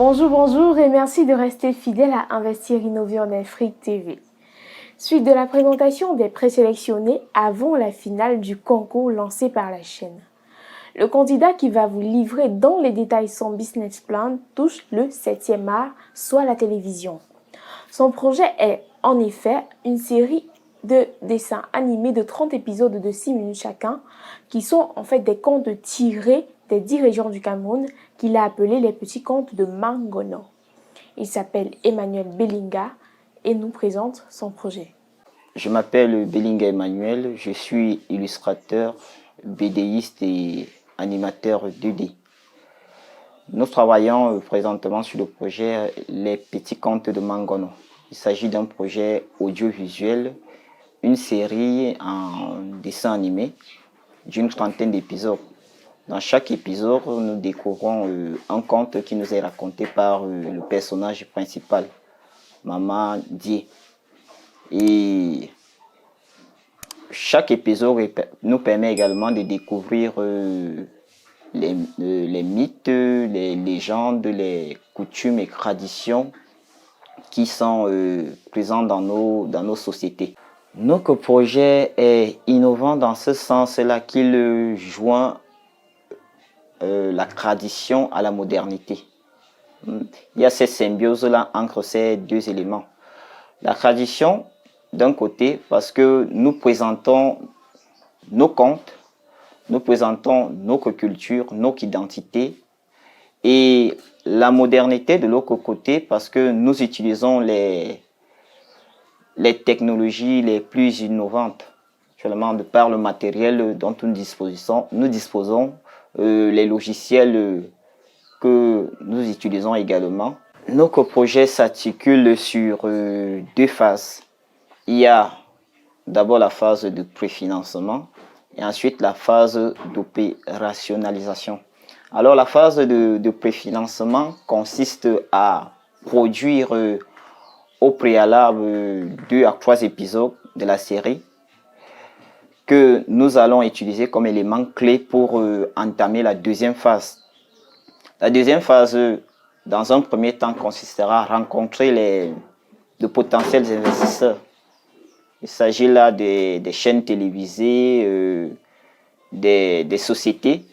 Bonjour et merci de rester fidèle à Investir Innover en Afrique TV. Suite de la présentation des présélectionnés avant la finale du concours lancé par la chaîne. Le candidat qui va vous livrer dans les détails son business plan touche le 7e art, soit la télévision. Son projet est en effet une série de dessins animés de 30 épisodes de 6 minutes chacun, qui sont en fait des contes tirés des 10 régions du Cameroun qu'il a appelés les petits contes de Mangono. Il s'appelle Emmanuel Belinga et nous présente son projet. Je m'appelle Belinga Emmanuel, je suis illustrateur, BDiste et animateur 2D. Nous travaillons présentement sur le projet Les petits contes de Mangono. Il s'agit d'un projet audiovisuel, une série en dessin animé d'une trentaine d'épisodes. Dans chaque épisode, nous découvrons un conte qui nous est raconté par le personnage principal, Maman Die. Et chaque épisode nous permet également de découvrir les mythes, les légendes, les coutumes et traditions qui sont présents dans nos sociétés. Notre projet est innovant dans ce sens-là qu'il joint la tradition à la modernité. Il y a cette symbiose-là entre ces deux éléments. La tradition, d'un côté, parce que nous présentons nos contes, nous présentons notre culture, notre identité, et la modernité de l'autre côté, parce que nous utilisons les technologies les plus innovantes, actuellement de par le matériel dont nous disposons, les logiciels que nous utilisons également. Notre projet s'articule sur deux phases. Il y a d'abord la phase de préfinancement et ensuite la phase d'opérationnalisation. Alors la phase de préfinancement consiste à produire au préalable 2 à 3 épisodes de la série que nous allons utiliser comme élément clé pour entamer la deuxième phase. La deuxième phase, dans un premier temps, consistera à rencontrer de potentiels investisseurs. Il s'agit là des chaînes télévisées, des sociétés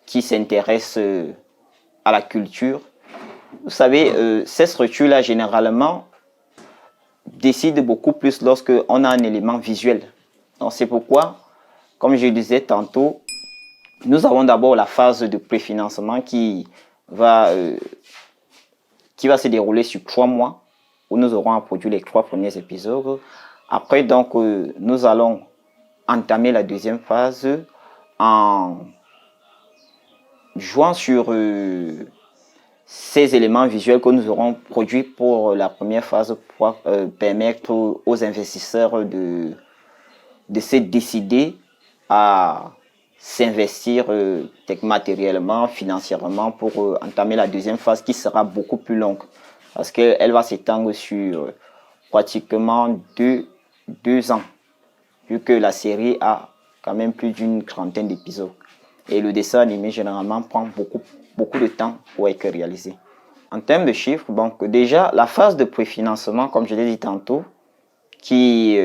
qui s'intéressent à la culture. Vous savez, ces structures-là, généralement, décident beaucoup plus lorsqu'on a un élément visuel. Donc c'est pourquoi, comme je le disais tantôt, nous avons d'abord la phase de préfinancement qui va se dérouler sur 3 mois, où nous aurons à produire les 3 premiers épisodes. Après, donc, nous allons entamer la deuxième phase en jouant sur ces éléments visuels que nous aurons produits pour la première phase pour permettre aux investisseurs de se décider à s'investir matériellement, financièrement pour entamer la deuxième phase qui sera beaucoup plus longue parce qu'elle va s'étendre sur pratiquement deux ans vu que la série a quand même plus d'une trentaine d'épisodes et le dessin animé généralement prend beaucoup de temps pour être réalisé. En termes de chiffres, donc déjà la phase de préfinancement, comme je l'ai dit tantôt, qui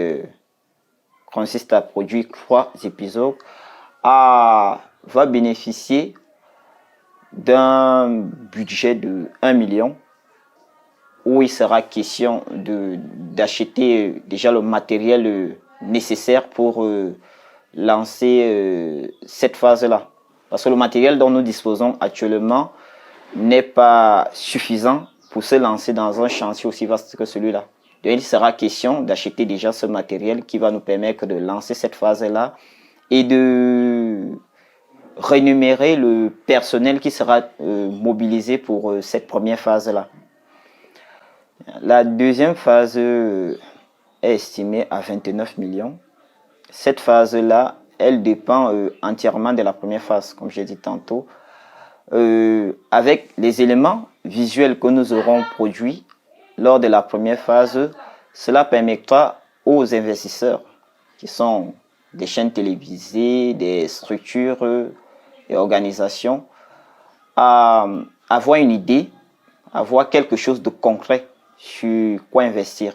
consiste à produire 3 épisodes, va bénéficier d'un budget de 1 million où il sera question d'acheter déjà le matériel nécessaire pour lancer cette phase-là. Parce que le matériel dont nous disposons actuellement n'est pas suffisant pour se lancer dans un chantier aussi vaste que celui-là. Donc, il sera question d'acheter déjà ce matériel qui va nous permettre de lancer cette phase-là et de rémunérer le personnel qui sera mobilisé pour cette première phase-là. La deuxième phase est estimée à 29 millions. Cette phase-là, elle dépend entièrement de la première phase, comme j'ai dit tantôt. Avec les éléments visuels que nous aurons produits lors de la première phase, cela permettra aux investisseurs qui sont des chaînes télévisées, des structures et organisations à avoir une idée avoir quelque chose de concret sur quoi investir.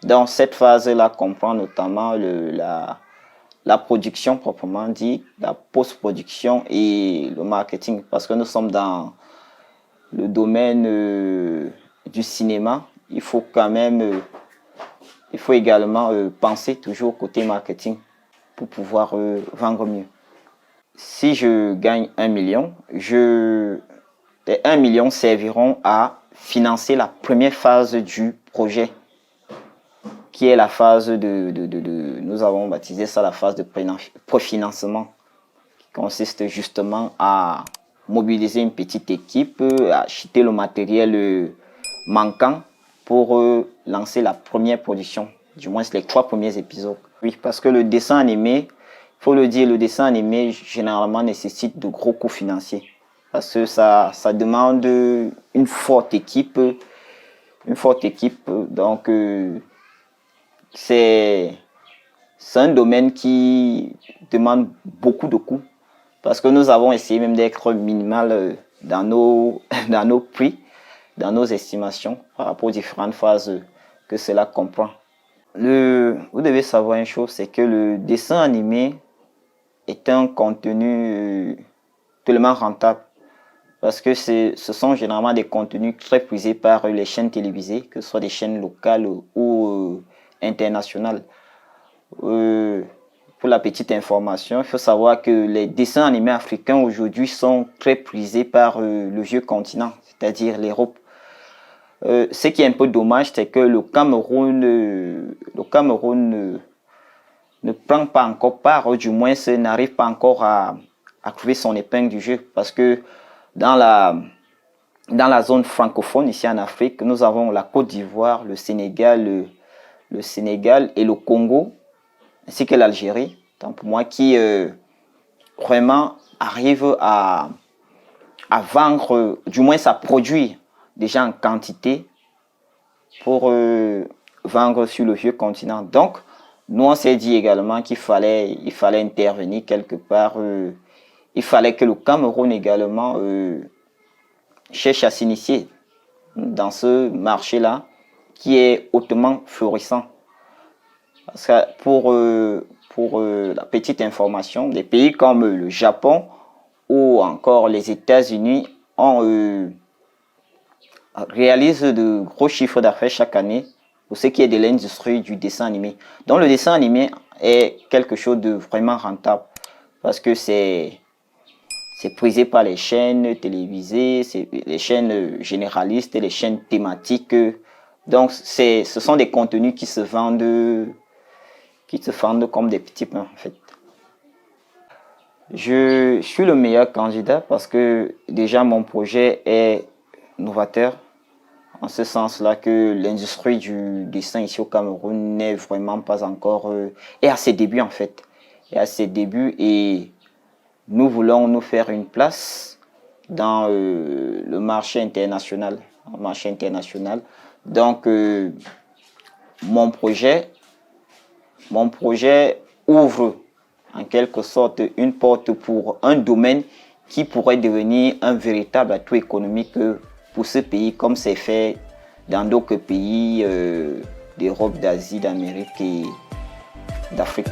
Dans cette phase-là, comprend notamment la production proprement dit, la post-production et le marketing, parce que nous sommes dans le domaine du cinéma. Il faut quand même, il faut également penser toujours côté marketing pour pouvoir vendre mieux. Si je gagne 1 million, les 1 million serviront à financer la première phase du projet, qui est la phase nous avons baptisé ça la phase de préfinancement, qui consiste justement à mobiliser une petite équipe, à acheter le matériel manquant pour lancer la première production, du moins les 3 premiers épisodes. Oui, parce que le dessin animé, il faut le dire, le dessin animé généralement nécessite de gros coûts financiers. Parce que ça demande une forte équipe. Donc, c'est un domaine qui demande beaucoup de coûts. Parce que nous avons essayé même d'être minimal dans nos prix, dans nos estimations, par rapport aux différentes phases que cela comprend. Vous devez savoir une chose, c'est que le dessin animé est un contenu tellement rentable. Parce que ce sont généralement des contenus très prisés par les chaînes télévisées, que ce soit des chaînes locales ou internationales. Pour la petite information, il faut savoir que les dessins animés africains aujourd'hui sont très prisés par le vieux continent, c'est-à-dire l'Europe. Ce qui est un peu dommage, c'est que le Cameroun ne prend pas encore part, du moins n'arrive pas encore à trouver son épingle du jeu, parce que dans la zone francophone ici en Afrique, nous avons la Côte d'Ivoire, le Sénégal et le Congo, ainsi que l'Algérie, tant pour moi, qui vraiment arrivent à vendre, du moins à produire déjà en quantité pour vendre sur le vieux continent. Donc, nous on s'est dit également qu'il fallait intervenir quelque part. Il fallait que le Cameroun également cherche à s'initier dans ce marché-là qui est hautement florissant. Parce que pour la petite information, des pays comme le Japon ou encore les États-Unis réalisent de gros chiffres d'affaires chaque année pour ce qui est de l'industrie du dessin animé. Donc le dessin animé est quelque chose de vraiment rentable parce que c'est prisé par les chaînes télévisées, les chaînes généralistes et les chaînes thématiques. Donc ce sont des contenus qui se vendent comme des petits pains en fait. Je suis le meilleur candidat parce que déjà mon projet est novateur, en ce sens-là que l'industrie du dessin ici au Cameroun n'est vraiment pas encore... est à ses débuts en fait. Est à ses débuts et nous voulons nous faire une place dans le marché international. Donc mon projet ouvre en quelque sorte une porte pour un domaine qui pourrait devenir un véritable atout économique pour ce pays, comme c'est fait dans d'autres pays d'Europe, d'Asie, d'Amérique et d'Afrique.